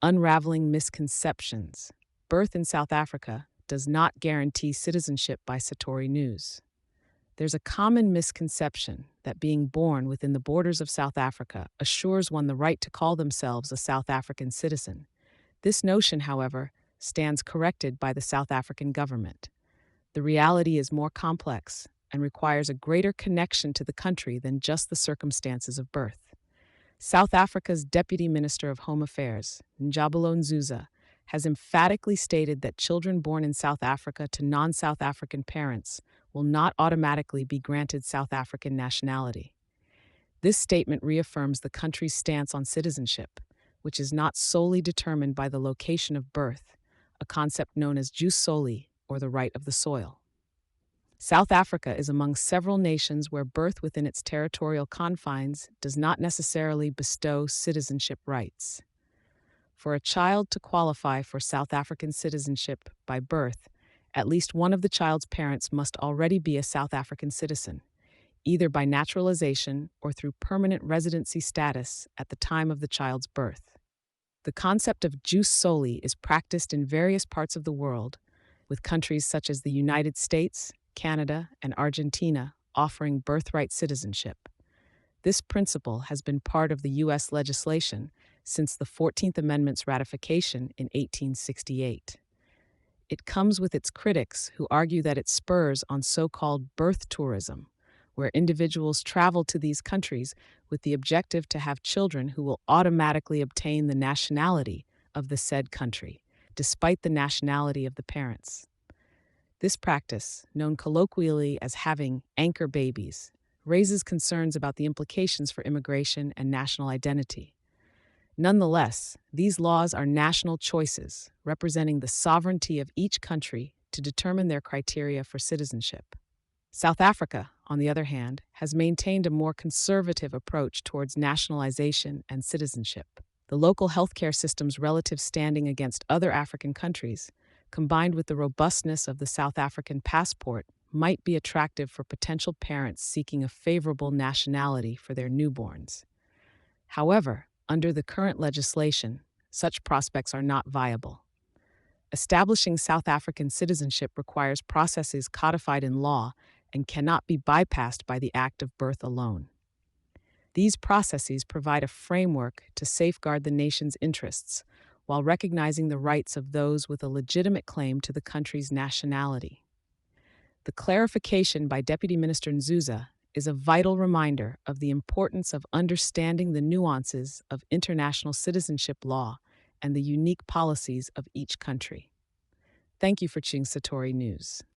Unraveling Misconceptions. Birth in South Africa does not guarantee citizenship by Satori News. There's a common misconception that being born within the borders of South Africa assures one the right to call themselves a South African citizen. This notion, however, stands corrected by the South African government. The reality is more complex and requires a greater connection to the country than just the circumstances of birth. South Africa's Deputy Minister of Home Affairs, Njabulo Nzuza, has emphatically stated that children born in South Africa to non-South African parents will not automatically be granted South African nationality. This statement reaffirms the country's stance on citizenship, which is not solely determined by the location of birth, a concept known as jus soli, or the right of the soil. South Africa is among several nations where birth within its territorial confines does not necessarily bestow citizenship rights. For a child to qualify for South African citizenship by birth, at least one of the child's parents must already be a South African citizen, either by naturalization or through permanent residency status at the time of the child's birth. The concept of jus soli is practiced in various parts of the world, with countries such as the United States, Canada, and Argentina offering birthright citizenship. This principle has been part of the U.S. legislation since the 14th Amendment's ratification in 1868. It comes with its critics who argue that it spurs on so-called birth tourism, where individuals travel to these countries with the objective to have children who will automatically obtain the nationality of the said country, despite the nationality of the parents. This practice, known colloquially as having anchor babies, raises concerns about the implications for immigration and national identity. Nonetheless, these laws are national choices, representing the sovereignty of each country to determine their criteria for citizenship. South Africa, on the other hand, has maintained a more conservative approach towards nationalization and citizenship. The local healthcare system's relative standing against other African countries, combined with the robustness of the South African passport, might be attractive for potential parents seeking a favorable nationality for their newborns. However, under the current legislation, such prospects are not viable. Establishing South African citizenship requires processes codified in law and cannot be bypassed by the act of birth alone. These processes provide a framework to safeguard the nation's interests while recognizing the rights of those with a legitimate claim to the country's nationality. The clarification by Deputy Minister Nzuza is a vital reminder of the importance of understanding the nuances of international citizenship law and the unique policies of each country. Thank you for choosing Satori News.